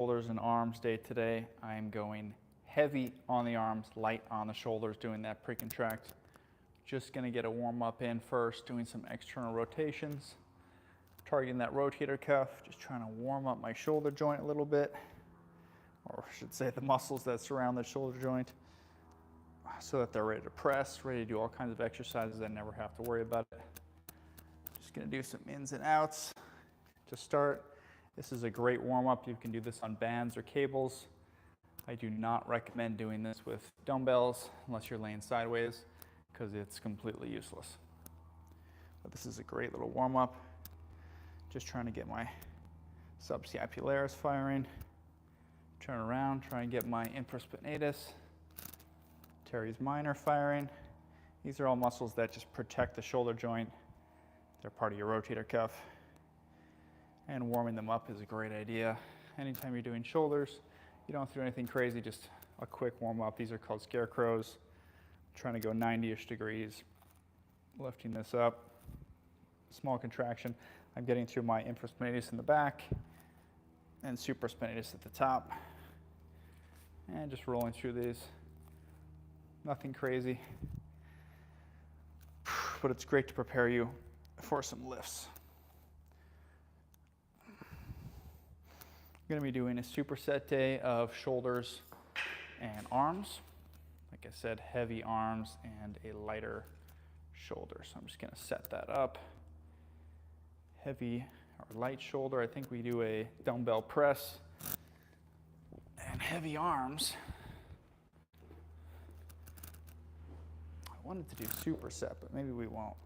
Shoulders and arms day today. I am going heavy on the arms, light on the shoulders, doing that pre-contract. Just going to get a warm up in first, doing some external rotations, targeting that rotator cuff, just trying to warm up my shoulder joint a little bit, or I should say the muscles that surround the shoulder joint, so that they're ready to press, ready to do all kinds of exercises. I never have to worry about it. Just going to do some ins and outs to start. This is a great warm-up. You can do this on bands or cables. I do not recommend doing this with dumbbells unless you're laying sideways, because it's completely useless. But this is a great little warm-up. Just trying to get my subscapularis firing. Turn around, try and get my infraspinatus, teres minor firing. These are all muscles that just protect the shoulder joint. They're part of your rotator cuff. And warming them up is a great idea. Anytime you're doing shoulders, you don't have to do anything crazy, just a quick warm up. These are called scarecrows. I'm trying to go 90-ish degrees. Lifting this up. Small contraction. I'm getting through my infraspinatus in the back and supraspinatus at the top. And just rolling through these. Nothing crazy. But it's great to prepare you for some lifts. I'm going to be doing a superset day of shoulders and arms. Like I said, heavy arms and a lighter shoulder. So I'm just going to set that up. Heavy or light shoulder. I think we do a dumbbell press. And heavy arms. I wanted to do superset, but maybe we won't.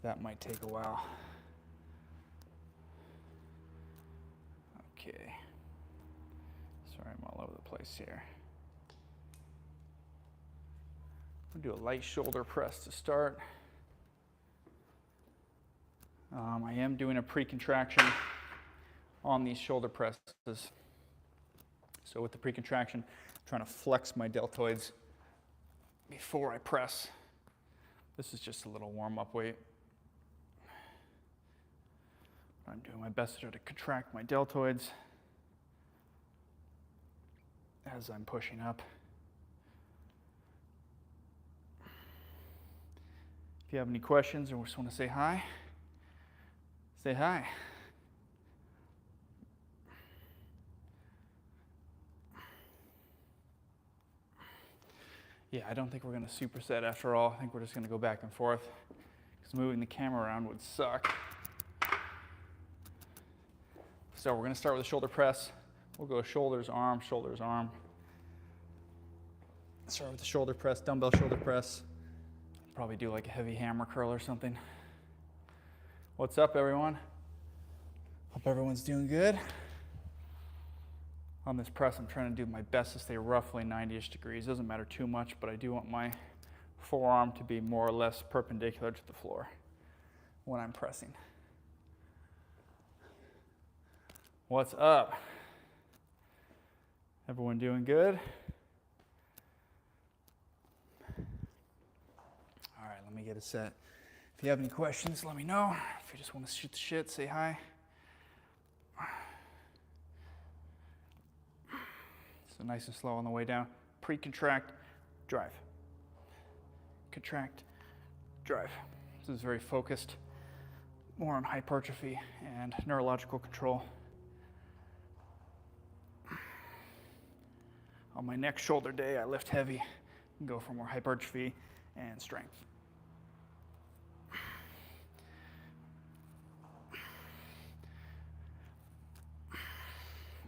That might take a while. Okay. Sorry, I'm all over the place here. We'll do a light shoulder press to start. I am doing a pre-contraction on these shoulder presses. So with the pre-contraction, I'm trying to flex my deltoids before I press. This is just a little warm-up weight. I'm doing my best to contract my deltoids as I'm pushing up. If you have any questions or just want to say hi, say hi. Yeah, I don't think we're going to superset after all. I think we're just going to go back and forth, because moving the camera around would suck. So we're going to start with a shoulder press. We'll go shoulders, arm, shoulders, arm. Start with the shoulder press, dumbbell shoulder press. Probably do like a heavy hammer curl or something. What's up, everyone? Hope everyone's doing good. On this press, I'm trying to do my best to stay roughly 90-ish degrees. Doesn't matter too much, but I do want my forearm to be more or less perpendicular to the floor when I'm pressing. What's up? Everyone doing good? All right, let me get a set. If you have any questions, let me know. If you just want to shoot the shit, say hi. So nice and slow on the way down. Pre-contract, drive. Contract, drive. This is very focused, more on hypertrophy and neurological control. On my next shoulder day, I lift heavy and go for more hypertrophy and strength.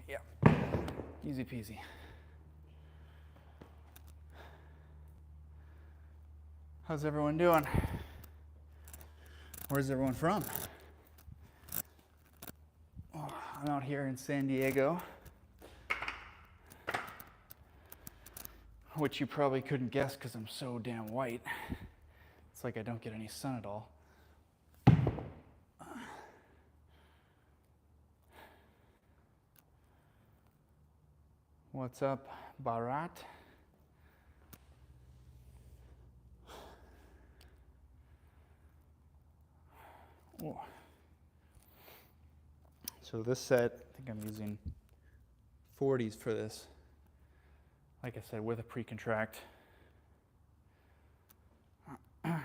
Yeah, easy peasy. How's everyone doing? Where's everyone from? Oh, I'm out here in San Diego, which you probably couldn't guess because I'm so damn white. It's like I don't get any sun at all. What's up, Bharat? So this set, I think I'm using 40s for this. Like I said, with a pre-contract. It's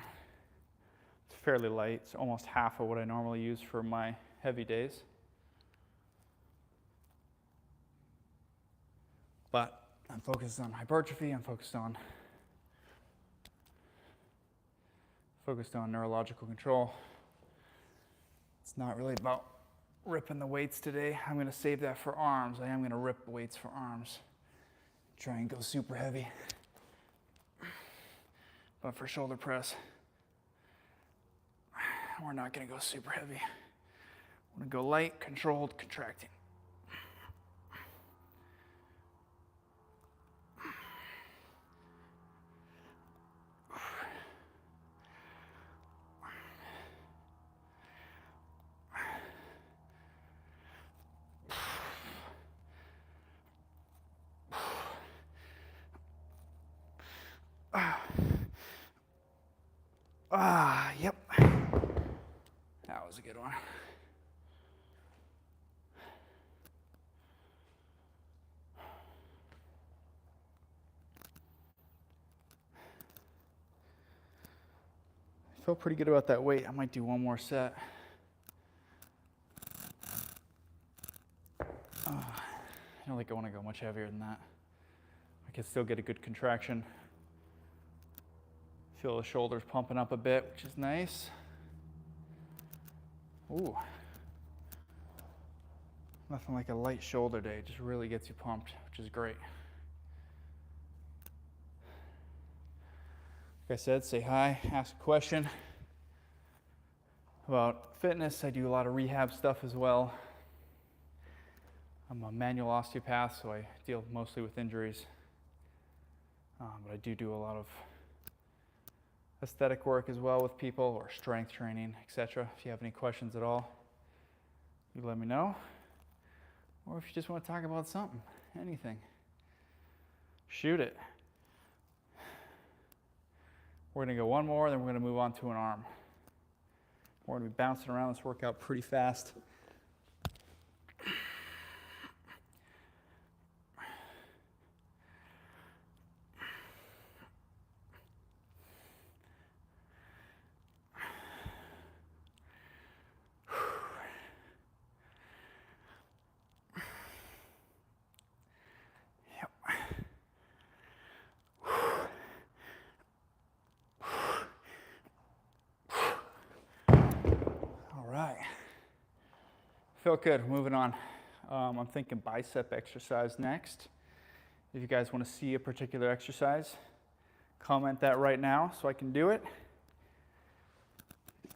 fairly light. It's almost half of what I normally use for my heavy days. But I'm focused on hypertrophy. I'm focused on neurological control. It's not really about ripping the weights today. I'm going to save that for arms. I am going to rip the weights for arms. Try and go super heavy. But for shoulder press, we're not going to go super heavy. We're going to go light, controlled, contracting. Yep. That was a good one. I feel pretty good about that weight. I might do one more set. I don't think I want to go much heavier than that. I can still get a good contraction. Feel the shoulders pumping up a bit, which is nice. Ooh. Nothing like a light shoulder day. It just really gets you pumped, which is great. Like I said, say hi, ask a question about fitness. I do a lot of rehab stuff as well. I'm a manual osteopath, so I deal mostly with injuries. But I do a lot of aesthetic work as well with people, or strength training, etc. If you have any questions at all, you let me know. Or if you just want to talk about something, anything, shoot it. We're going to go one more, then we're going to move on to an arm. We're going to be bouncing around this workout pretty fast. Felt good. Moving on. I'm thinking bicep exercise next. If you guys want to see a particular exercise, comment that right now so I can do it.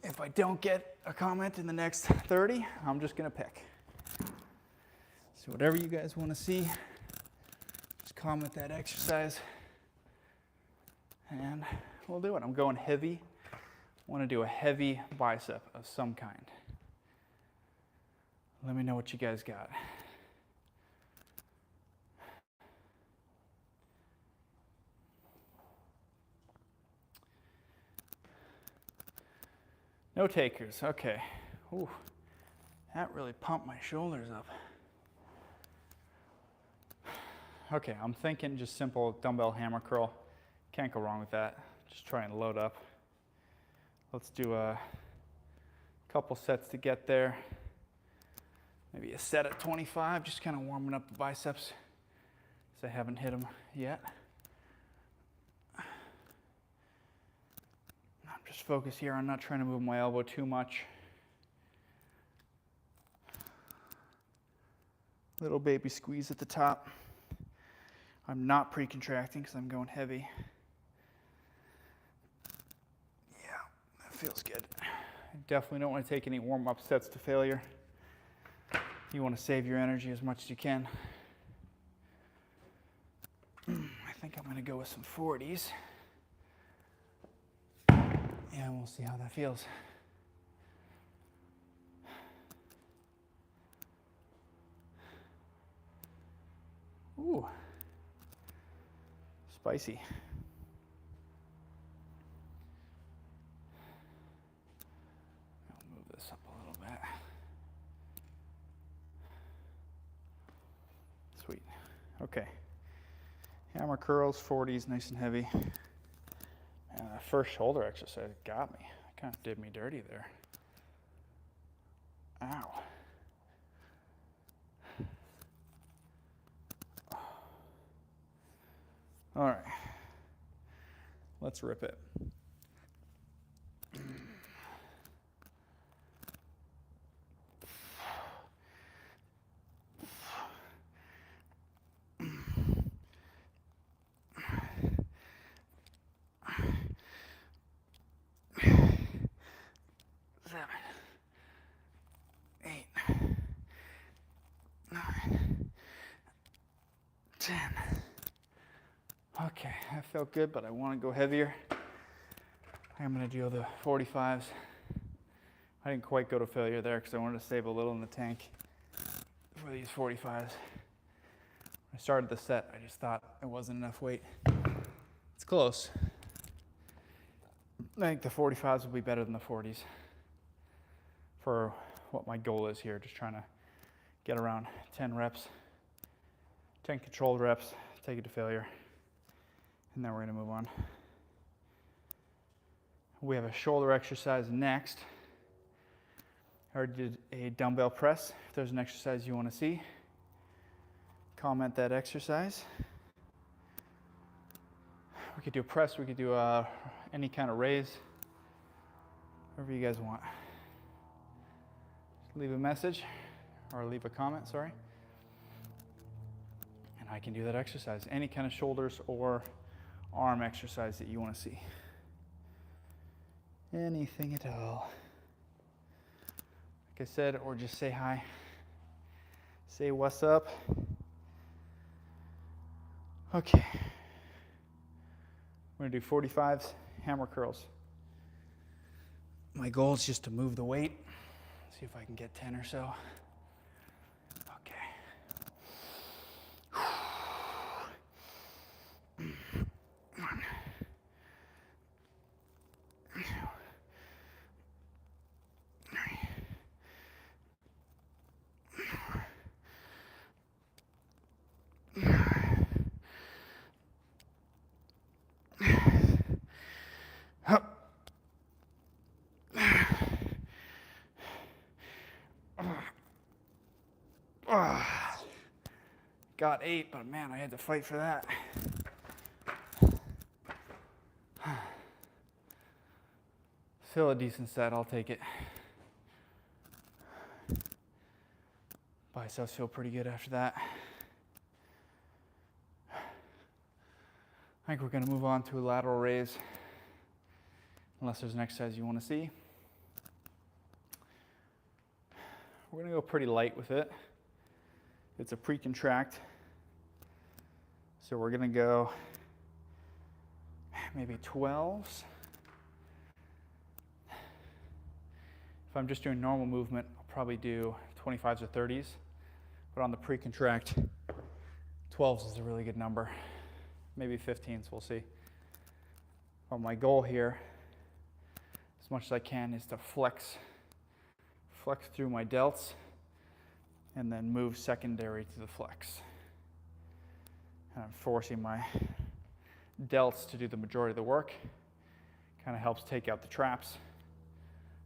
If I don't get a comment in the next 30, I'm just going to pick. So whatever you guys want to see, just comment that exercise and we'll do it. I'm going heavy. I want to do a heavy bicep of some kind. Let me know what you guys got. No takers, okay. Ooh, that really pumped my shoulders up. Okay, I'm thinking just simple dumbbell hammer curl. Can't go wrong with that. Just try and load up. Let's do a couple sets to get there. Maybe a set at 25, just kind of warming up the biceps, because I haven't hit them yet. I'm just focused here on not trying to move my elbow too much. Little baby squeeze at the top. I'm not pre-contracting because I'm going heavy. Yeah, that feels good. I definitely don't want to take any warm-up sets to failure. You want to save your energy as much as you can. I think I'm going to go with some 40s. And we'll see how that feels. Ooh, spicy. I'll move this up a little bit. Sweet. Okay. Hammer curls, 40s, nice and heavy. And that first shoulder exercise got me. Kind of did me dirty there. Ow. All right. Let's rip it. Okay, that felt good, but I want to go heavier. I'm going to do the 45s. I didn't quite go to failure there because I wanted to save a little in the tank for these 45s. When I started the set, I just thought it wasn't enough weight. It's close. I think the 45s will be better than the 40s for what my goal is here, just trying to get around 10 reps, 10 controlled reps, take it to failure, and then we're going to move on. We have a shoulder exercise next. I already did a dumbbell press. If there's an exercise you want to see, comment that exercise. We could do a press, we could do any kind of raise, whatever you guys want. Just leave a message, or leave a comment, sorry. And I can do that exercise. Any kind of shoulders or arm exercise that you want to see. Anything at all. Like I said, or just say hi. Say what's up. Okay. We're going to do 45s, hammer curls. My goal is just to move the weight. See if I can get 10 or so. Okay. Got 8, but man, I had to fight for that. Still a decent set, I'll take it. Biceps feel pretty good after that. I think we're going to move on to a lateral raise, unless there's an exercise you want to see. We're going to go pretty light with it. It's a pre-contract. So we're going to go maybe 12s. If I'm just doing normal movement, I'll probably do 25s or 30s. But on the pre-contract, 12s is a really good number. Maybe 15s, we'll see. But my goal here, as much as I can, is to flex through my delts and then move secondary to the flex. And I'm forcing my delts to do the majority of the work. Kind of helps take out the traps.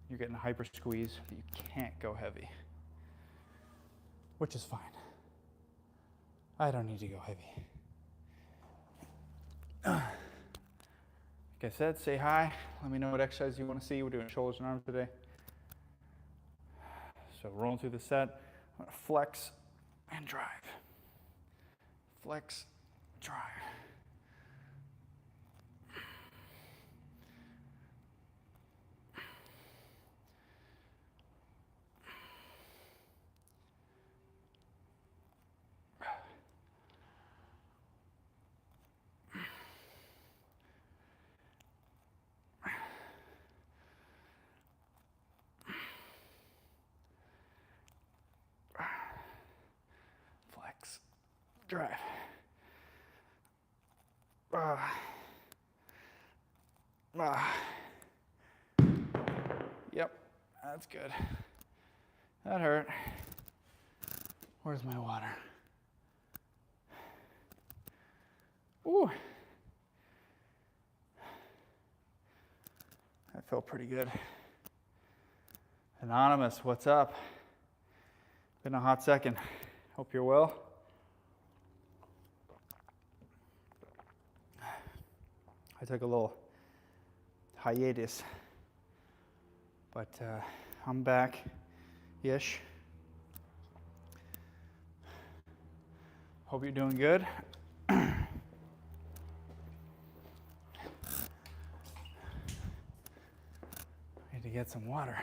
You're getting a hyper squeeze, but you can't go heavy, which is fine. I don't need to go heavy. Like I said, say hi. Let me know what exercise you want to see. We're doing shoulders and arms today. So rolling through the set, I'm going to flex and drive. Flex, drive. Flex, drive. Yep, that's good. That hurt. Where's my water? Ooh. That felt pretty good. Anonymous, what's up? Been a hot second. Hope you're well. I took a little hiatus, but I'm back-ish. Hope you're doing good. Need to get some water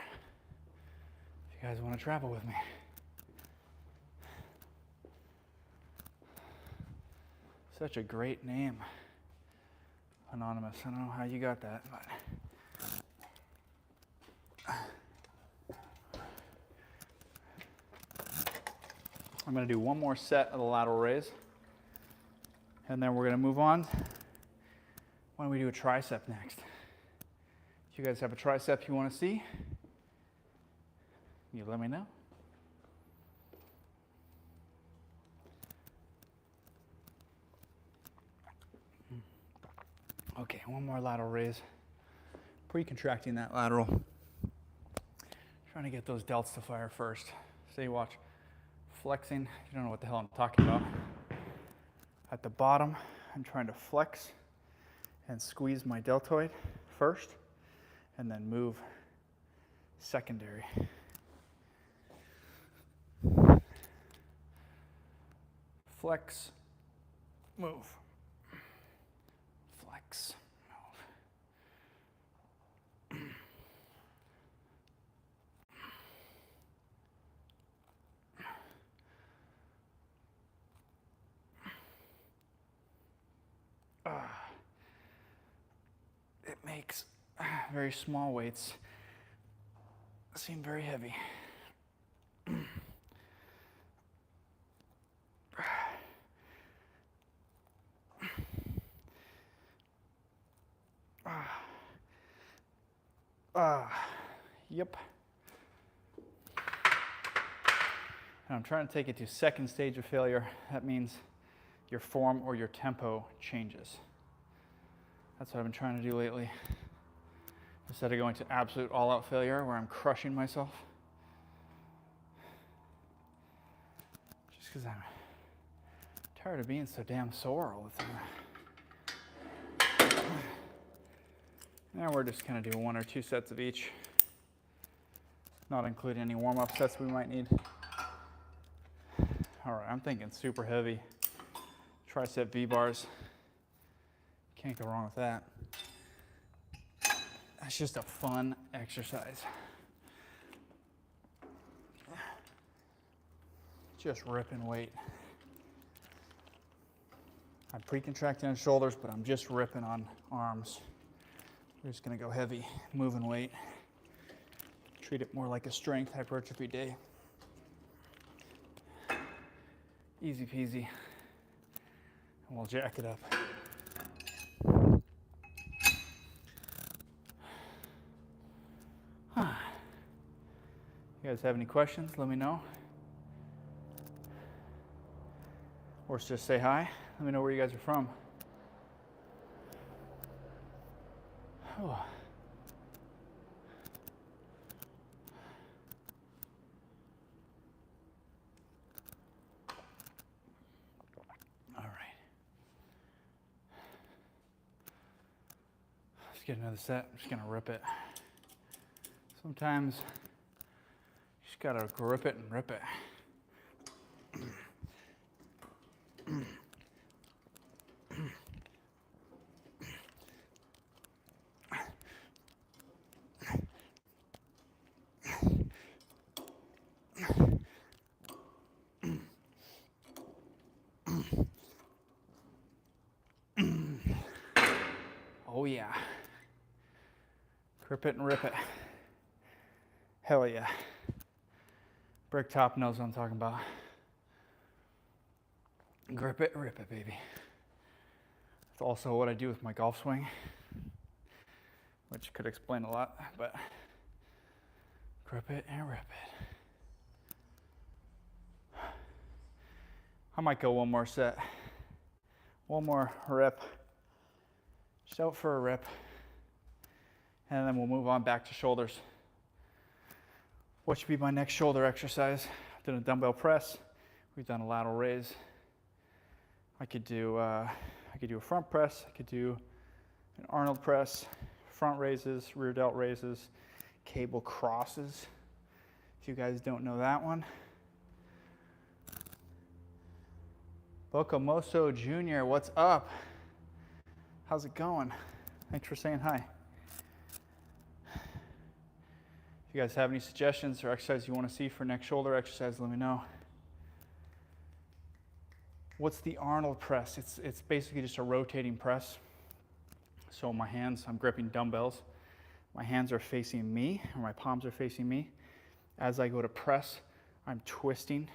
if you guys want to travel with me. Such a great name, Anonymous. I don't know how you got that, but I'm going to do one more set of the lateral raise, and then we're going to move on. Why don't we do a tricep next? If you guys have a tricep you want to see, you let me know. Okay, one more lateral raise. Pre-contracting that lateral. Trying to get those delts to fire first. So you watch. Flexing, you don't know what the hell I'm talking about. At the bottom, I'm trying to flex and squeeze my deltoid first, and then move secondary. Flex, move. Flex, move. It makes very small weights seem very heavy. Yep. And I'm trying to take it to second stage of failure. That means your form or your tempo changes. That's what I've been trying to do lately. Instead of going to absolute all-out failure where I'm crushing myself. Just because I'm tired of being so damn sore all the time. Now we're just going to do 1 or 2 sets of each. Not including any warm-up sets we might need. All right, I'm thinking super heavy. Tricep V-bars. Can't go wrong with that. That's just a fun exercise. Just ripping weight. I'm pre-contracting on shoulders, but I'm just ripping on arms. We're just gonna go heavy, moving weight. Treat it more like a strength hypertrophy day. Easy peasy. And we'll jack it up. You guys have any questions? Let me know. Or just say hi. Let me know where you guys are from. Oh. All right. Let's get another set. I'm just gonna rip it. Sometimes you just gotta grip it and rip it. Oh yeah. Grip it and rip it. Hell yeah. Brick Top knows what I'm talking about. Grip it and rip it, baby. It's also what I do with my golf swing, which could explain a lot, but grip it and rip it. I might go one more set. One more rep. Just out for a rep. And then we'll move on back to shoulders. What should be my next shoulder exercise? I've done a dumbbell press. We've done a lateral raise. I could do a front press. I could do an Arnold press, front raises, rear delt raises, cable crosses. If you guys don't know that one. Bocomoso Jr., what's up? How's it going? Thanks for saying hi. If you guys have any suggestions or exercises you want to see for next shoulder exercise, let me know. What's the Arnold press? It's basically just a rotating press. So my hands, I'm gripping dumbbells. My hands are facing me, or my palms are facing me. As I go to press, I'm twisting,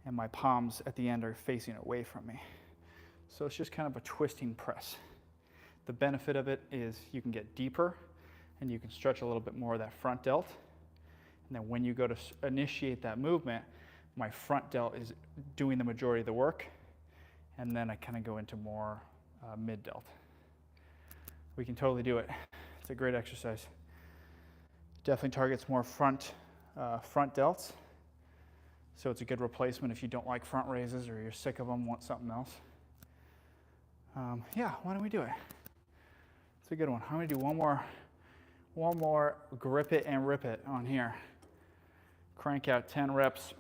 and my palms at the end are facing away from me. So it's just kind of a twisting press. The benefit of it is you can get deeper, and you can stretch a little bit more of that front delt. And then when you go to initiate that movement, my front delt is doing the majority of the work, and then I kind of go into more mid delt. We can totally do it. It's a great exercise. Definitely targets more front delts. So it's a good replacement if you don't like front raises or you're sick of them, want something else. Yeah, why don't we do it? It's a good one. I'm gonna do one more grip it and rip it on here. Crank out 10 reps.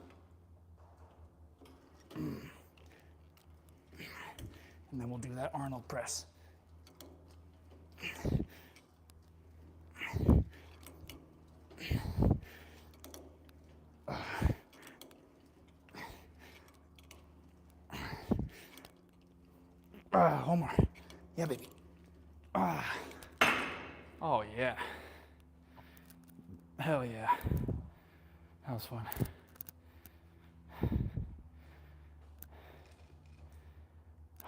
And then we'll do that Arnold press. One more. Yeah, baby. Oh, yeah. Hell yeah. That was fun.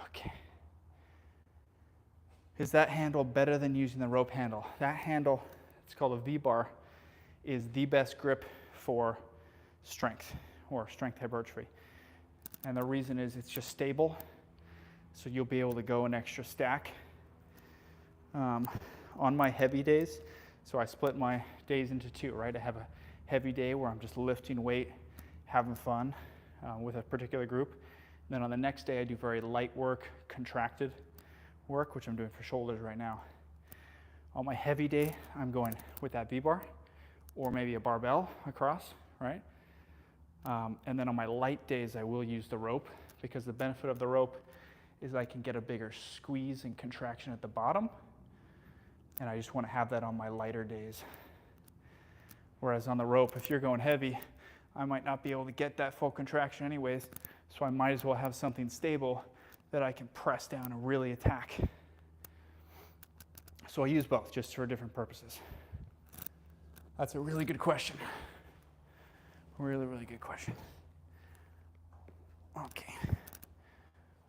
Okay. Is that handle better than using the rope handle? That handle, it's called a V-bar, is the best grip for strength or strength hypertrophy. And the reason is it's just stable, so you'll be able to go an extra stack. On my heavy days, so I split my days into two, right? I have a heavy day where I'm just lifting weight, having fun with a particular group. And then on the next day, I do very light work, contracted work, which I'm doing for shoulders right now. On my heavy day, I'm going with that V-bar or maybe a barbell across, right? And then on my light days, I will use the rope, because the benefit of the rope is I can get a bigger squeeze and contraction at the bottom. And I just want to have that on my lighter days. Whereas on the rope, if you're going heavy, I might not be able to get that full contraction anyways, so I might as well have something stable that I can press down and really attack. So I use both, just for different purposes. That's a really good question. Really, really good question. Okay.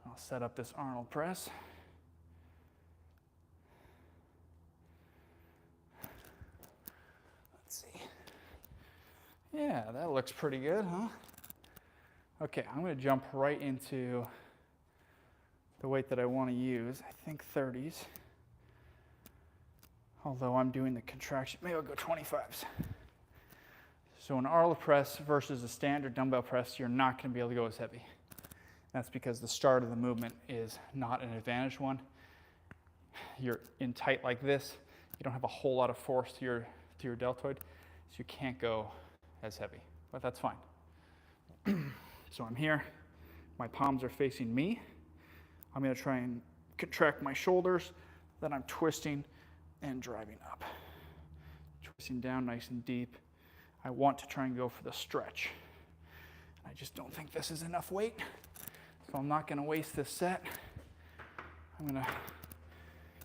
I'll set up this Arnold press. Yeah, that looks pretty good, huh? Okay, I'm going to jump right into the weight that I want to use. I think 30s. Although I'm doing the contraction, maybe I'll go 25s. So an Arnold press versus a standard dumbbell press, you're not going to be able to go as heavy. That's because the start of the movement is not an advantage one. You're in tight like this. You don't have a whole lot of force to your deltoid, so you can't go as heavy, but that's fine. So I'm here, my palms are facing me. I'm going to try and contract my shoulders, then I'm twisting and driving up. Twisting down nice and deep. I want to try and go for the stretch. I just don't think this is enough weight, so I'm not going to waste this set. I'm going to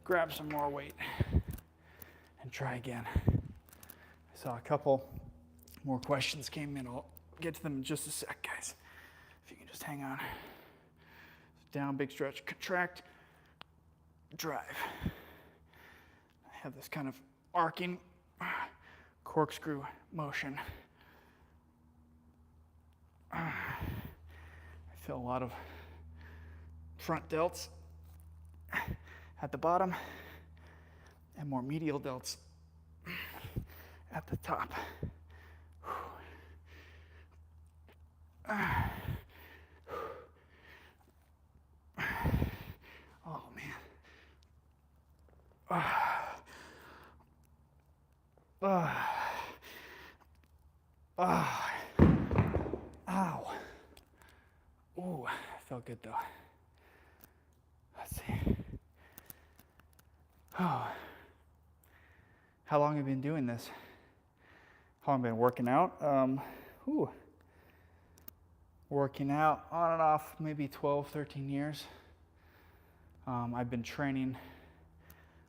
grab some more weight and try again. I saw a couple more questions came in. I'll get to them in just a sec, guys. If you can just hang on. Down, big stretch, contract, drive. I have this kind of arcing corkscrew motion. I feel a lot of front delts at the bottom and more medial delts at the top. Oh man. Ow. Ooh, felt good though. Let's see. Oh. How long have you been doing this? How long have you been working out? Working out on and off maybe 12, 13 years. I've been training.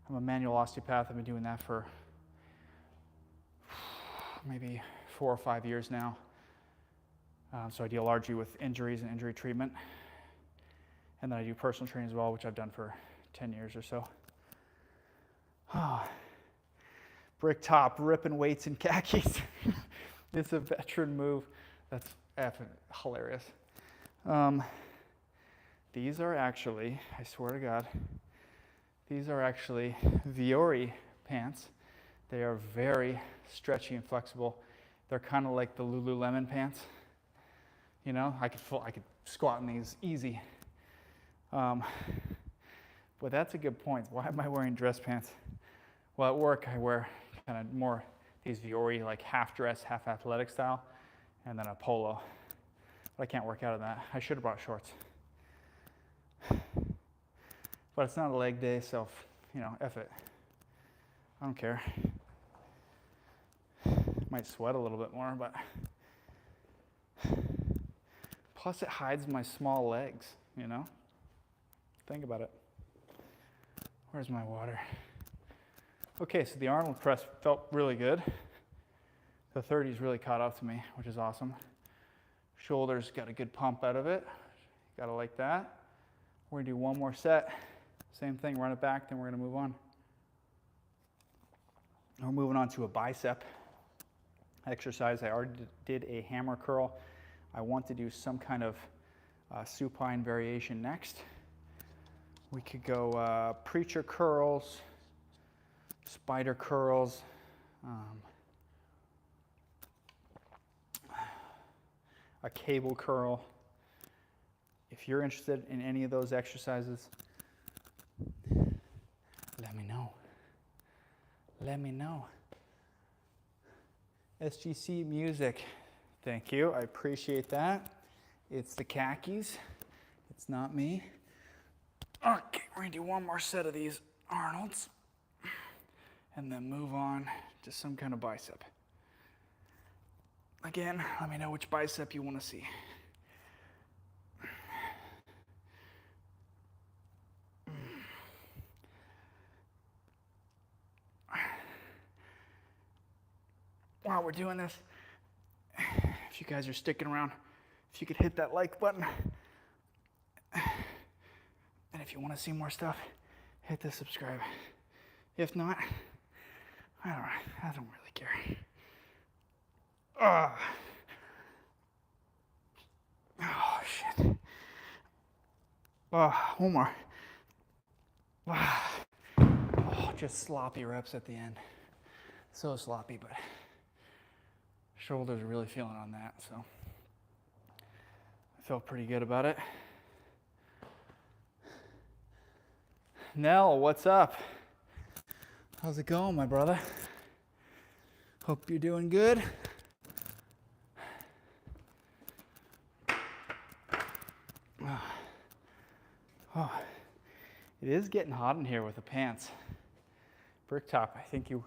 I'm a manual osteopath. I've been doing that for maybe 4 or 5 years now. So I deal largely with injuries and injury treatment. And then I do personal training as well, which I've done for 10 years or so. Brick top, ripping weights in khakis. It's a veteran move. That's effing hilarious. These are actually, I swear to God, these are actually Viore pants. They are very stretchy and flexible. They're kind of like the Lululemon pants. You know, I could squat in these easy. But that's a good point. Why am I wearing dress pants? Well, at work I wear kind of more these Viore, like half dress, half athletic style, and then a polo. But I can't work out in that. I should have brought shorts. But it's not a leg day, so, you know, F it. I don't care. Might sweat a little bit more, but plus it hides my small legs, you know? Think about it. Where's my water? Okay, so the Arnold press felt really good. The 30s really caught up to me, which is awesome. Shoulders got a good pump out of it. Gotta like that. We're gonna do one more set. Same thing, run it back, then we're gonna move on. We're moving on to a bicep exercise. I already did a hammer curl. I want to do some kind of supine variation next. We could go preacher curls, spider curls, a cable curl. If you're interested in any of those exercises, let me know. Let me know. SGC music. Thank you. I appreciate that. It's the khakis. It's not me. Okay, we're going to do one more set of these Arnolds and then move on to some kind of bicep. Again, let me know which bicep you want to see. While we're doing this, if you guys are sticking around, if you could hit that like button, and if you want to see more stuff, hit the subscribe. If not, I don't really care. Oh shit. One more. Oh, just sloppy reps at the end. So sloppy, but shoulders are really feeling on that, so I felt pretty good about it. Nell, what's up? How's it going, my brother? Hope you're doing good. Oh, it is getting hot in here with the pants. Bricktop, I think you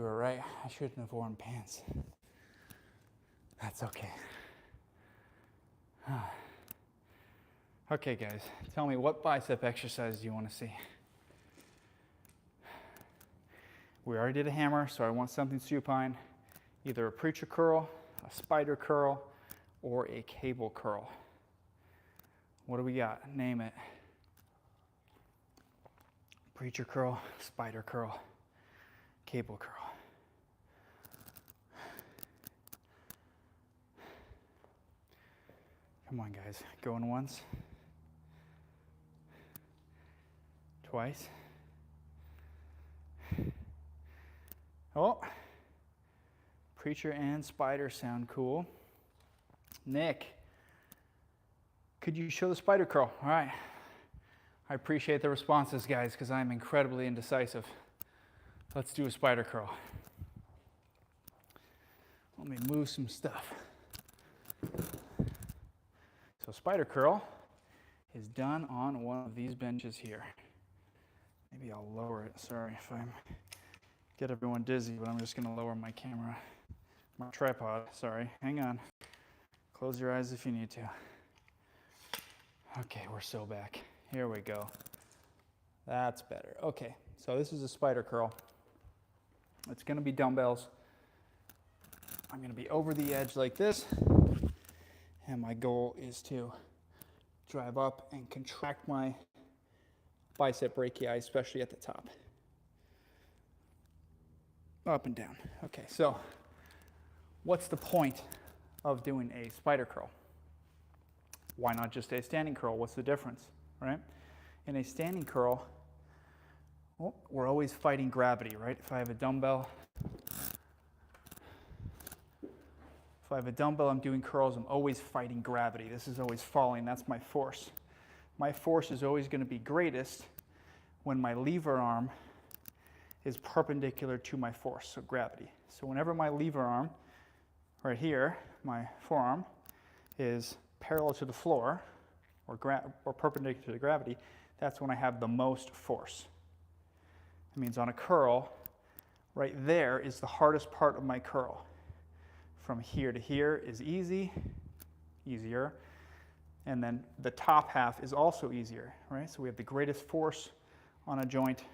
were right. I shouldn't have worn pants. That's okay. Okay, guys, tell me, what bicep exercise do you want to see? We already did a hammer, so I want something supine. Either a preacher curl, a spider curl, or a cable curl. What do we got? Name it. Preacher curl, spider curl, cable curl. Come on, guys. Going once. Twice. Oh, preacher and spider sound cool. Nick, could you show the spider curl? All right. I appreciate the responses, guys, because I'm incredibly indecisive. Let's do a spider curl. Let me move some stuff. So spider curl is done on one of these benches here. Maybe I'll lower it. Sorry if I get everyone dizzy, but I'm just going to lower my camera, my tripod. Sorry. Hang on. Close your eyes if you need to. Okay, we're so back. Here we go. That's better. Okay, so this is a spider curl. It's going to be dumbbells. I'm going to be over the edge like this, and my goal is to drive up and contract my bicep brachii, especially at the top. Up and down. Okay, so what's the point of doing a spider curl? Why not just a standing curl? What's the difference, right? In a standing curl, well, we're always fighting gravity, right? If I have a dumbbell, I'm doing curls, I'm always fighting gravity. This is always falling, that's my force. My force is always going to be greatest when my lever arm is perpendicular to my force, so gravity. So whenever my lever arm, right here, my forearm, is parallel to the floor, or perpendicular to gravity, that's when I have the most force. It means on a curl, right there is the hardest part of my curl. From here to here is easier, and then the top half is also easier, right? So we have the greatest force on a joint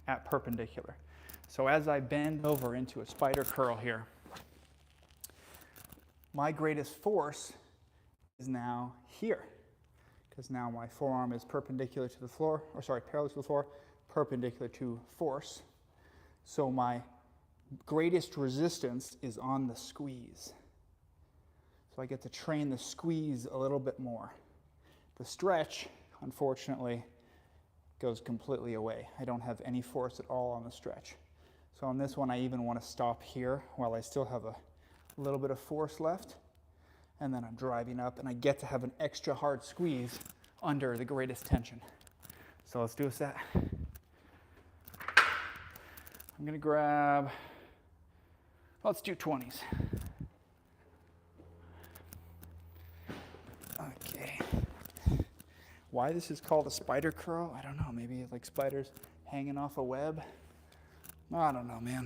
at perpendicular. So as I bend over into a spider curl here, my greatest force is now here, because now my forearm is perpendicular to the floor, parallel to the floor, perpendicular to force. So my greatest resistance is on the squeeze. So I get to train the squeeze a little bit more. The stretch, unfortunately, goes completely away. I don't have any force at all on the stretch. So on this one, I even want to stop here while I still have a little bit of force left. And then I'm driving up, and I get to have an extra hard squeeze under the greatest tension. So let's do a set. I'm going to grab, let's do 20s. Okay. Why this is called a spider curl, I don't know. Maybe like spiders hanging off a web. I don't know, man.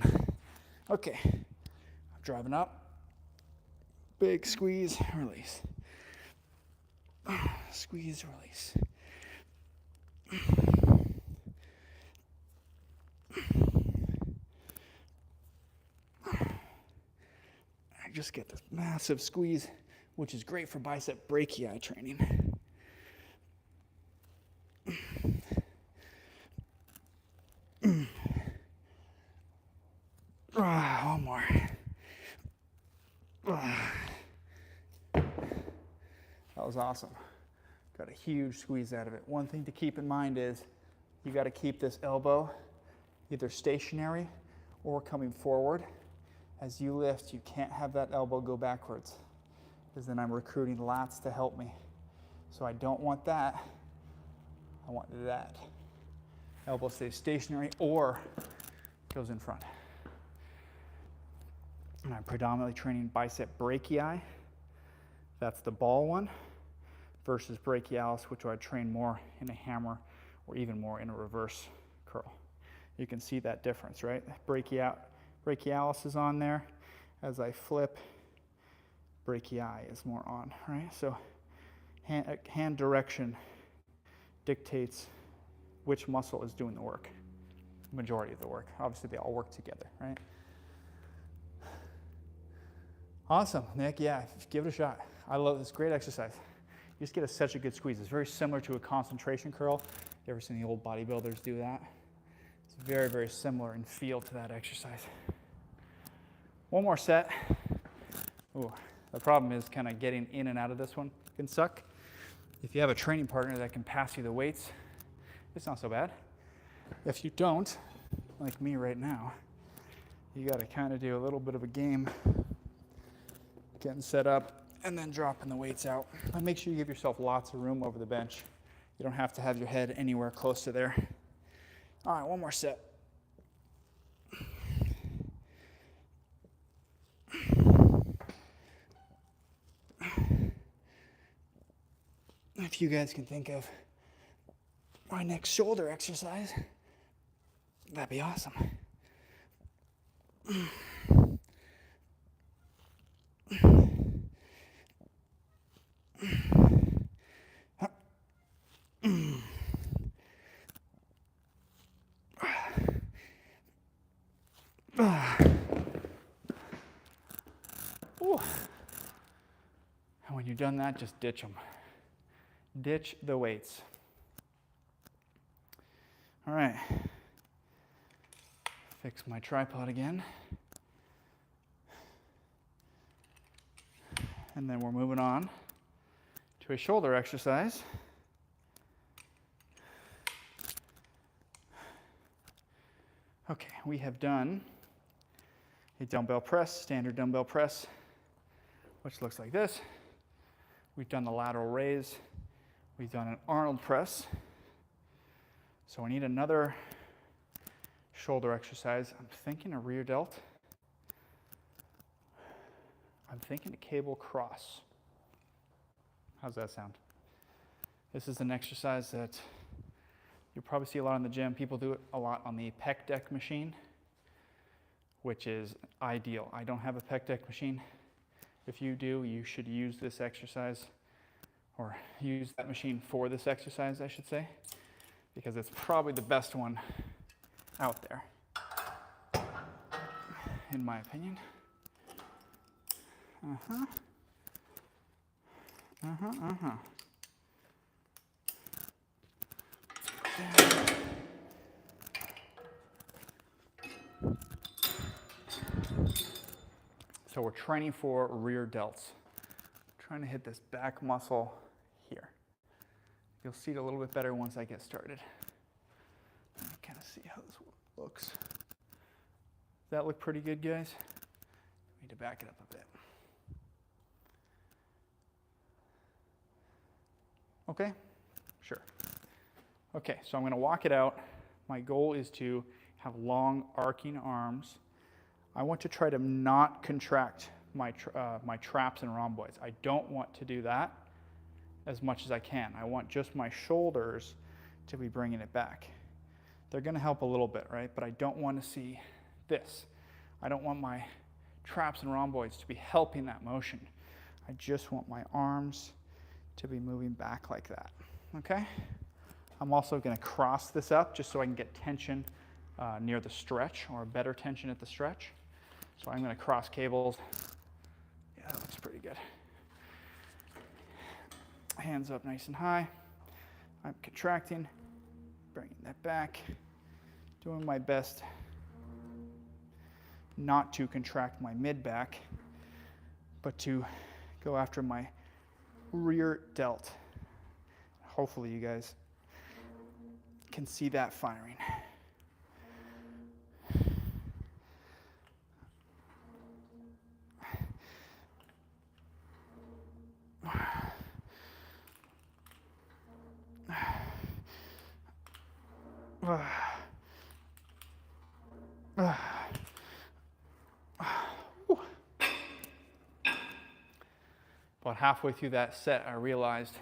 Okay. I'm driving up. Big squeeze, release. Squeeze, release. I just get this massive squeeze, which is great for bicep brachii training. One more. That was awesome. Got a huge squeeze out of it. One thing to keep in mind is you got to keep this elbow either stationary or coming forward. As you lift, you can't have that elbow go backwards, because then I'm recruiting lats to help me. So I don't want that. I want that. Elbow stays stationary or goes in front. And I'm predominantly training bicep brachii. That's the ball one, versus brachialis, which I train more in a hammer or even more in a reverse curl. You can see that difference, right? Brachialis is on there. As I flip, brachii is more on, right? So hand direction dictates which muscle is doing the work, majority of the work. Obviously, they all work together, right? Awesome, Nick. Yeah, give it a shot. I love this. Great exercise. You just get such a good squeeze. It's very similar to a concentration curl. You ever seen the old bodybuilders do that? It's very, very similar in feel to that exercise. One more set. Ooh, the problem is kind of getting in and out of this one can suck. If you have a training partner that can pass you the weights, it's not so bad. If you don't, like me right now, you got to kind of do a little bit of a game, getting set up and then dropping the weights out. But make sure you give yourself lots of room over the bench. You don't have to have your head anywhere close to there. All right, one more set. If you guys can think of my next shoulder exercise, that'd be awesome. And when you've done that, just ditch them. Ditch the weights. All right. Fix my tripod again. And then we're moving on to a shoulder exercise. Okay, we have done a dumbbell press, standard dumbbell press, which looks like this. We've done the lateral raise. We've done an Arnold press. So I need another shoulder exercise. I'm thinking a rear delt. I'm thinking a cable cross. How's that sound? This is an exercise that you'll probably see a lot in the gym. People do it a lot on the pec deck machine, which is ideal. I don't have a pec deck machine. If you do, you should use this exercise, or use that machine for this exercise, I should say, because it's probably the best one out there, in my opinion. So we're training for rear delts. Trying to hit this back muscle here. You'll see it a little bit better once I get started. Let me kind of see how this looks. Does that look pretty good, guys? I need to back it up a bit. Okay, sure. Okay, so I'm going to walk it out. My goal is to have long arcing arms. I want to try to not contract my traps and rhomboids. I don't want to do that as much as I can. I want just my shoulders to be bringing it back. They're going to help a little bit, right? But I don't want to see this. I don't want my traps and rhomboids to be helping that motion. I just want my arms to be moving back like that, okay? I'm also going to cross this up just so I can get tension near the stretch, or better tension at the stretch. So I'm going to cross cables. Yeah, that looks pretty good. Hands up nice and high. I'm contracting, bringing that back, doing my best not to contract my mid back, but to go after my rear delt. Hopefully you guys can see that firing. About halfway through that set, I realized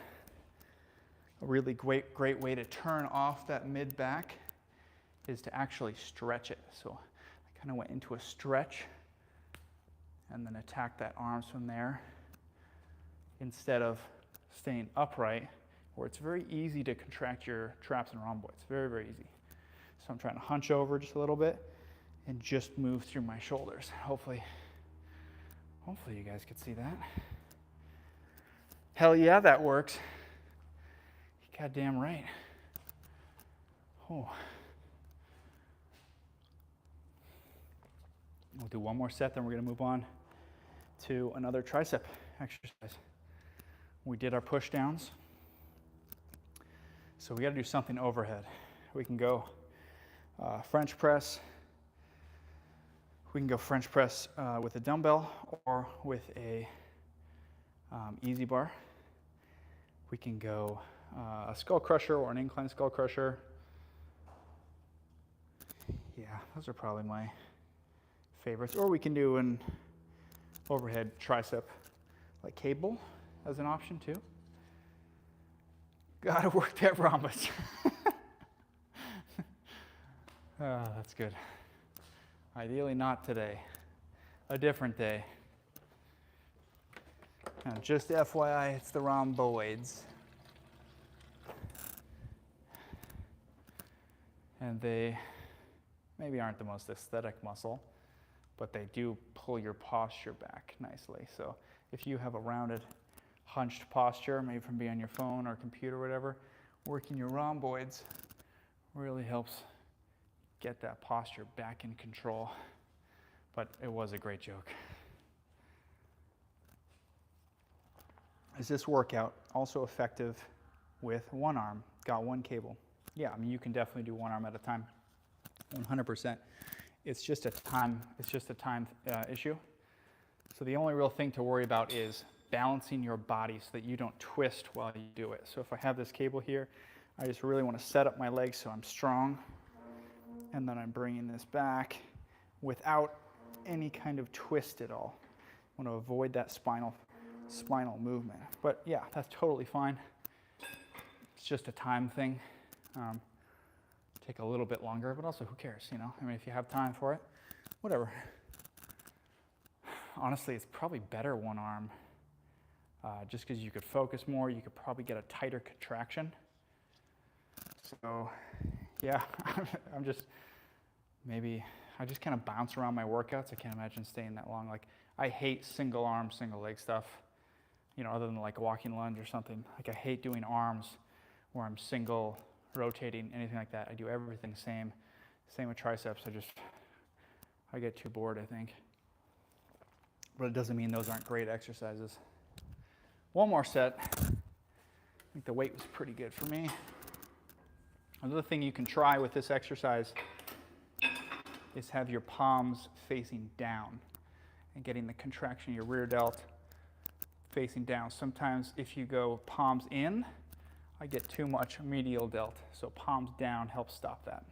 a really great way to turn off that mid back is to actually stretch it. So I kind of went into a stretch and then attacked that arms from there instead of staying upright, where it's very easy to contract your traps and rhomboids. Very, very easy. So I'm trying to hunch over just a little bit and just move through my shoulders. Hopefully you guys could see that. Hell yeah, that works. Goddamn right. Oh. We'll do one more set, then we're going to move on to another tricep exercise. We did our push downs. So we got to do something overhead. We can go French press. We can go French press with a dumbbell or with a easy bar. We can go a skull crusher or an incline skull crusher. Yeah, those are probably my favorites. Or we can do an overhead tricep like cable as an option too. Gotta work that rhombus. That's good. Ideally not today. A different day. Now, just FYI, it's the rhomboids. And they maybe aren't the most aesthetic muscle, but they do pull your posture back nicely. So if you have a rounded, hunched posture, maybe from being on your phone or computer or whatever, working your rhomboids really helps get that posture back in control. But it was a great joke. Is this workout also effective with one arm? Got one cable? Yeah, I mean, you can definitely do one arm at a time, 100%. It's just a time issue. So the only real thing to worry about is balancing your body so that you don't twist while you do it. So if I have this cable here, I just really want to set up my legs so I'm strong. And then I'm bringing this back without any kind of twist at all. I want to avoid that spinal movement. But yeah, that's totally fine. It's just a time thing. Take a little bit longer, but also who cares, you know? I mean, if you have time for it, whatever. Honestly, it's probably better one arm, just because you could focus more. You could probably get a tighter contraction. So yeah, I just kind of bounce around my workouts. I can't imagine staying that long. Like, I hate single arm, single leg stuff, you know, other than like a walking lunge or something. Like, I hate doing arms where I'm single, rotating, anything like that. I do everything same with triceps. I get too bored, I think. But it doesn't mean those aren't great exercises. One more set. I think the weight was pretty good for me. Another thing you can try with this exercise is have your palms facing down and getting the contraction of your rear delt facing down. Sometimes if you go palms in, I get too much medial delt. So palms down helps stop that.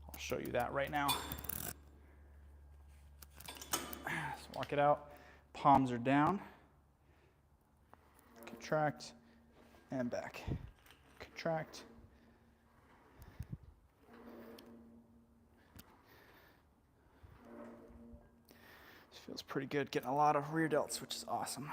I'll show you that right now. Let's walk it out. Palms are down. Contract and back. Contract. This feels pretty good. Getting a lot of rear delts, which is awesome.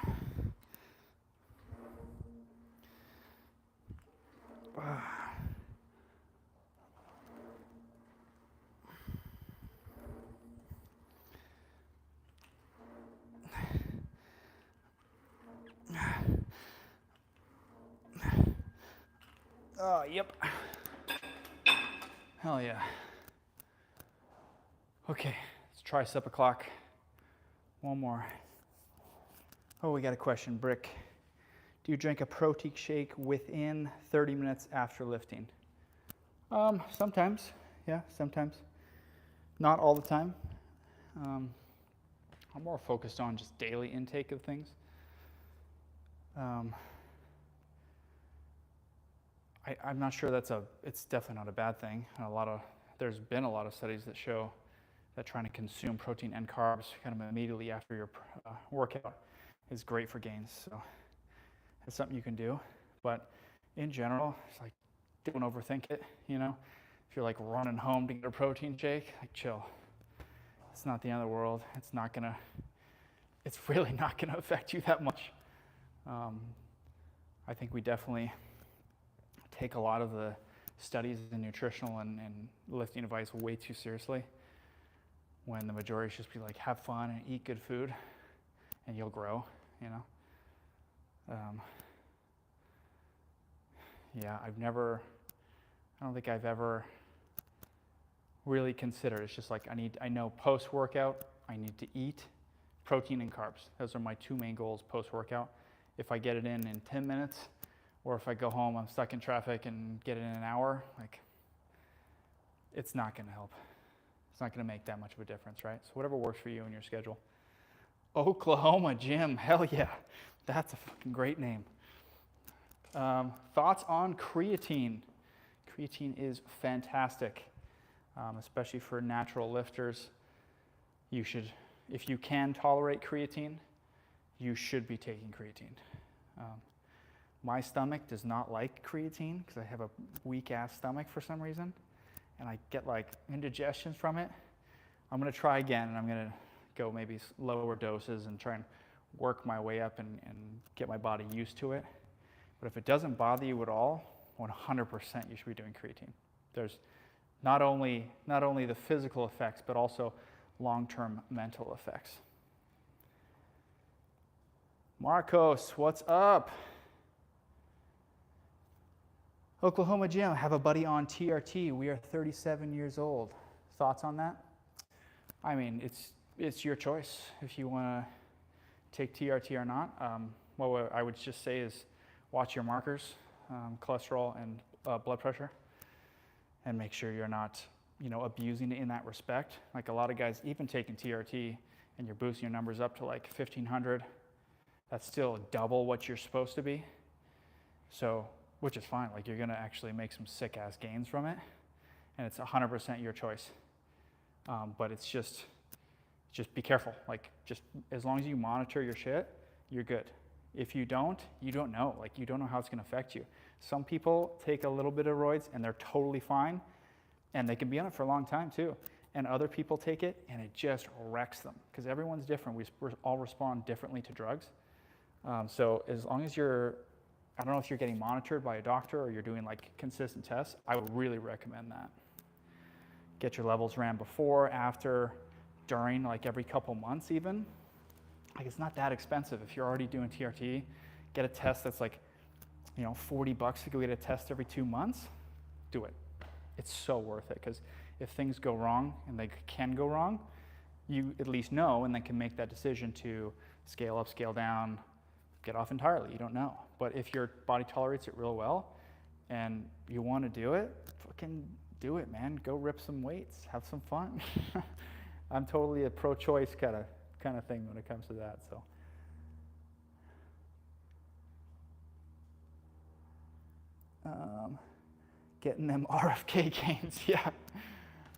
Oh, yep. Hell yeah. Okay, it's tricep o'clock. One more. Oh, we got a question, Brick. Do you drink a protein shake within 30 minutes after lifting? Sometimes, yeah, sometimes. Not all the time. I'm more focused on just daily intake of things. I'm not sure it's definitely not a bad thing. There's been a lot of studies that show that trying to consume protein and carbs kind of immediately after your workout is great for gains. So it's something you can do. But in general, it's like, don't overthink it, you know? If you're like running home to get a protein shake, like, chill. It's not the end of the world. It's really not gonna affect you that much. I think we definitely take a lot of the studies in nutritional and lifting advice way too seriously, when the majority should just be like, have fun and eat good food and you'll grow, you know? Yeah, I don't think I've ever really considered. It's just like, I know post-workout, I need to eat protein and carbs. Those are my two main goals post-workout. If I get it in 10 minutes, or if I go home, I'm stuck in traffic and get it in an hour, like, it's not going to help. It's not going to make that much of a difference, right? So whatever works for you and your schedule. Oklahoma Gym, hell yeah. That's a fucking great name. Thoughts on creatine? Creatine is fantastic, especially for natural lifters. You should, if you can tolerate creatine, you should be taking creatine. My stomach does not like creatine because I have a weak ass stomach for some reason, and I get like indigestion from it. I'm gonna try again, and I'm gonna go maybe lower doses and try and work my way up and get my body used to it. But if it doesn't bother you at all, 100% you should be doing creatine. There's not only the physical effects, but also long-term mental effects. Marcos, what's up? Oklahoma Gym, have a buddy on TRT. We are 37 years old. Thoughts on that? I mean, it's your choice if you want to take TRT or not. What I would just say is watch your markers, cholesterol and blood pressure, and make sure you're not, abusing it in that respect. Like a lot of guys, even taking TRT and you're boosting your numbers up to like 1,500, that's still double what you're supposed to be. So, which is fine. Like you're gonna actually make some sick ass gains from it, and it's 100% your choice. But it's just be careful. Like just as long as you monitor your shit, you're good. If you don't know. Like you don't know how it's gonna affect you. Some people take a little bit of roids and they're totally fine, and they can be on it for a long time too. And other people take it and it just wrecks them because everyone's different. We all respond differently to drugs. So as long as I don't know if you're getting monitored by a doctor or you're doing like consistent tests, I would really recommend that. Get your levels ran before, after, during, like every couple months even. Like it's not that expensive. If you're already doing TRT, get a test that's like, $40 to go get a test every 2 months, do it. It's so worth it because if things go wrong, and they can go wrong, you at least know and then can make that decision to scale up, scale down, get off entirely. You don't know. But if your body tolerates it real well and you want to do it, fucking do it, man. Go rip some weights, have some fun. I'm totally a pro-choice kind of thing when it comes to that. So. Getting them RFK gains, yeah.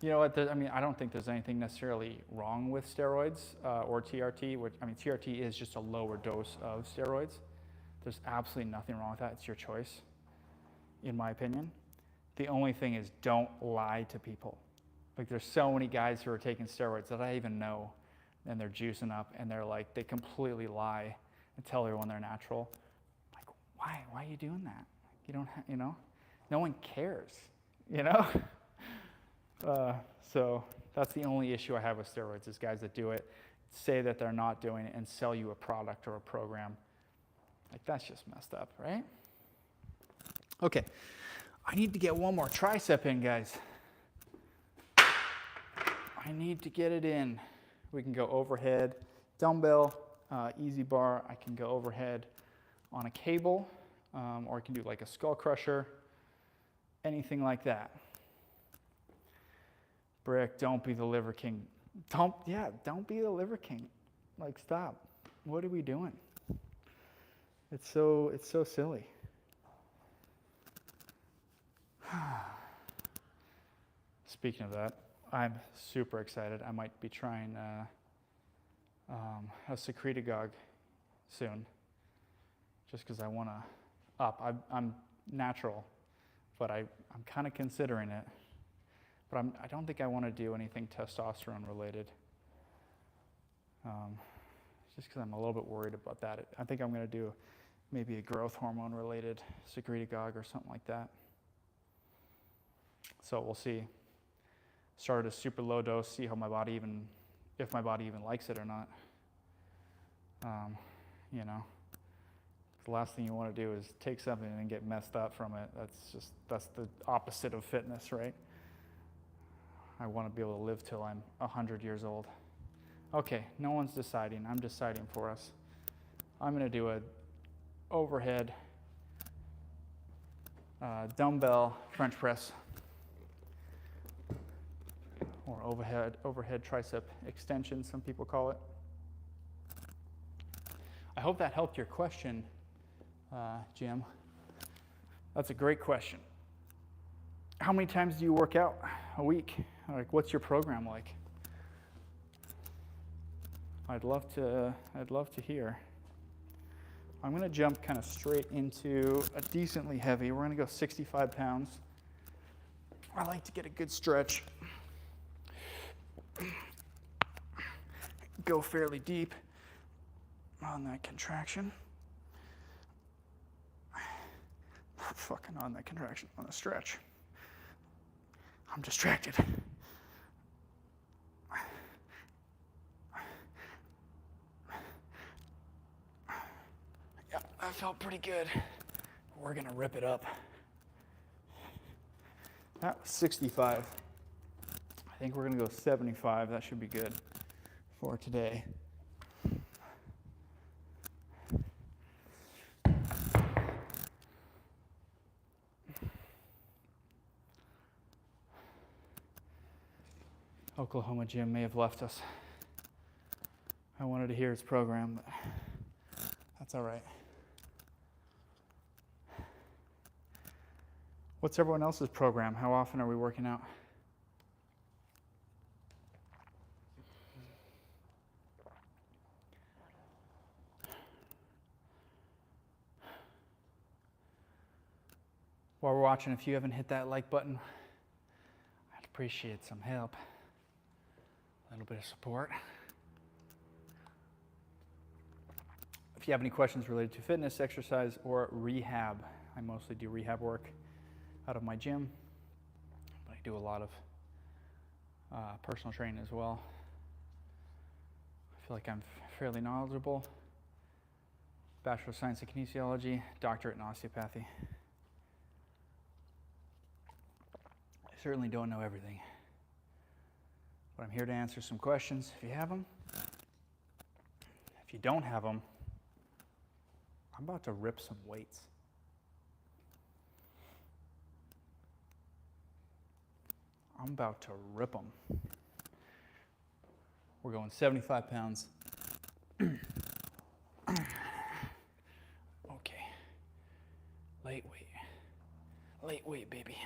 You know what, I don't think there's anything necessarily wrong with steroids or TRT, TRT is just a lower dose of steroids. There's absolutely nothing wrong with that. It's your choice, in my opinion. The only thing is don't lie to people. Like there's so many guys who are taking steroids that I even know, and they're juicing up, and they completely lie and tell everyone they're natural. Like, why are you doing that? You don't, no one cares, So that's the only issue I have with steroids is guys that do it, say that they're not doing it, and sell you a product or a program. Like that's just messed up, right? Okay, I need to get one more tricep in, guys. I need to get it in. We can go overhead dumbbell, easy bar. I can go overhead on a cable, or I can do like a skull crusher, anything like that. Brick, don't be the liver king. Don't be the liver king. Like, stop. What are we doing? It's so silly. Speaking of that, I'm super excited. I might be trying a secretagogue soon, just because I want to up. I'm natural, but I'm kind of considering it. But I don't think I want to do anything testosterone related. Just because I'm a little bit worried about that. I think I'm going to do maybe a growth hormone related secretagogue or something like that. So we'll see. Start at a super low dose, see how if my body even likes it or not. The last thing you want to do is take something and get messed up from it. That's the opposite of fitness, right? I want to be able to live till I'm 100 years old. Okay, no one's deciding. I'm deciding for us. I'm going to do a overhead dumbbell French press. overhead tricep extension, some people call it. I hope that helped your question, Jim. That's a great question. How many times do you work out a week? Like, what's your program like? I'd love to hear. I'm going to jump kind of straight into a decently heavy. We're going to go 65 pounds. I like to get a good stretch. Go fairly deep on that contraction. Fucking on that contraction, on the stretch. I'm distracted. Yeah, that felt pretty good. We're gonna rip it up. That was 65. I think we're gonna go 75. That should be good for today. Oklahoma Jim may have left us. I wanted to hear his program, but that's all right. What's everyone else's program? How often are we working out? While we're watching, if you haven't hit that like button, I'd appreciate some help. A little bit of support. If you have any questions related to fitness, exercise, or rehab, I mostly do rehab work out of my gym, but I do a lot of personal training as well. I feel like I'm fairly knowledgeable. Bachelor of Science in Kinesiology, doctorate in osteopathy. I certainly don't know everything, but I'm here to answer some questions if you have them. If you don't have them, I'm about to rip some weights. I'm about to rip them. We're going 75 pounds. Okay. Lightweight. Lightweight, baby.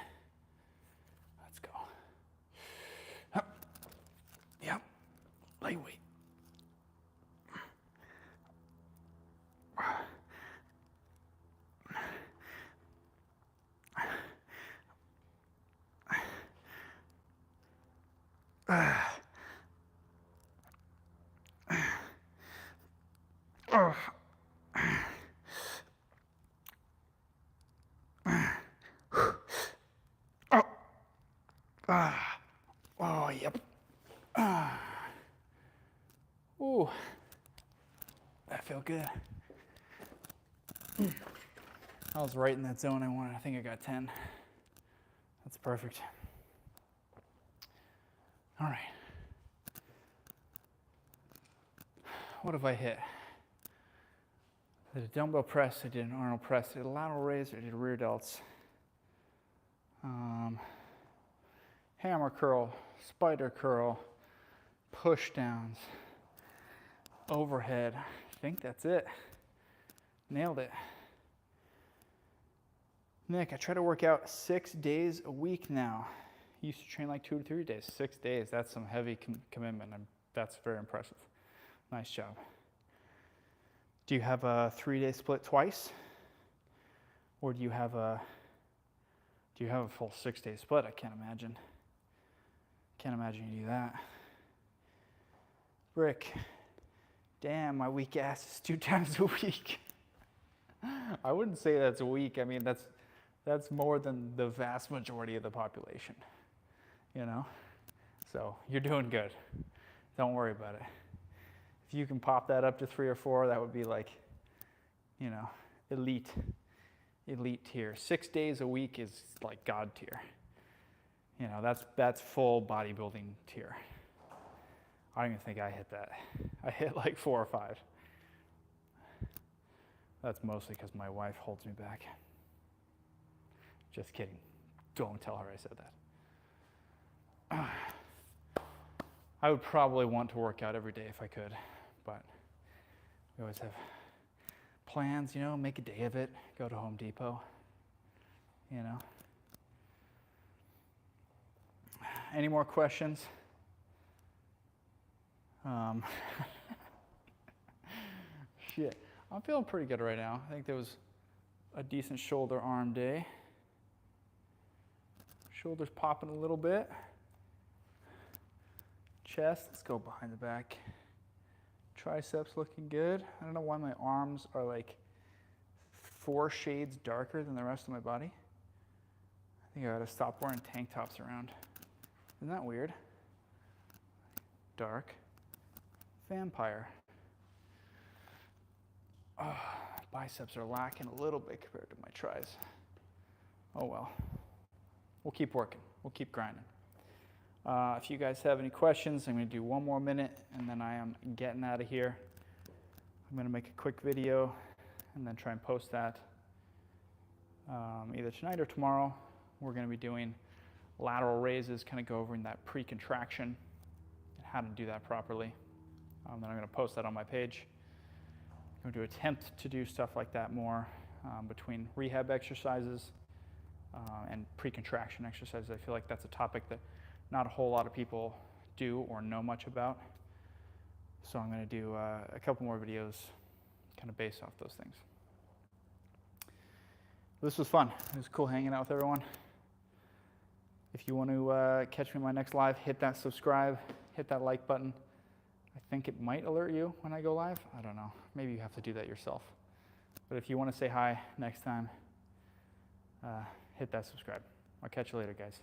Let's go. Yep. Lightweight. Oh, yep. Ooh, that felt good. I was right in that zone I wanted. I think I got 10. That's perfect. All right. What have I hit? I did a dumbbell press, I did an Arnold press, I did a lateral raise, I did rear delts. Hammer curl, spider curl, push downs, overhead. I think that's it. Nailed it. Nick, I try to work out 6 days a week now. Used to train like 2 to 3 days. 6 days, that's some heavy commitment, and that's very impressive. Nice job. Do you have a 3-day split twice? Or do you have a full 6-day split? I can't imagine. Can't imagine you do that. Brick, damn, my weak ass is 2 times a week. I wouldn't say that's weak. I mean, that's more than the vast majority of the population, you know? So you're doing good. Don't worry about it. If you can pop that up to 3 or 4, that would be like, you know, elite tier. 6 days a week is like God tier. You know, that's full bodybuilding tier. I don't even think I hit that. I hit like 4 or 5. That's mostly because my wife holds me back. Just kidding. Don't tell her I said that. I would probably want to work out every day if I could, but we always have plans, you know, make a day of it, go to Home Depot, you know. Any more questions? Shit, I'm feeling pretty good right now. I think there was a decent shoulder arm day. Shoulders popping a little bit. Chest, let's go behind the back. Triceps looking good. I don't know why my arms are like 4 shades darker than the rest of my body. I think I gotta stop wearing tank tops around. Isn't that weird? Dark. Vampire. Oh, biceps are lacking a little bit compared to my tris. Oh well. We'll keep working. We'll keep grinding. If you guys have any questions, I'm going to do 1 more minute and then I am getting out of here. I'm going to make a quick video and then try and post that either tonight or tomorrow. We're going to be doing lateral raises, kind of go over in that pre-contraction and how to do that properly. Then I'm going to post that on my page. I'm going to attempt to do stuff like that more between rehab exercises and pre-contraction exercises. I feel like that's a topic that not a whole lot of people do or know much about. So I'm going to do a couple more videos kind of based off those things. This was fun. It was cool hanging out with everyone. If you want to catch me in my next live, hit that subscribe, hit that like button. I think it might alert you when I go live. I don't know. Maybe you have to do that yourself. But if you want to say hi next time, hit that subscribe. I'll catch you later, guys.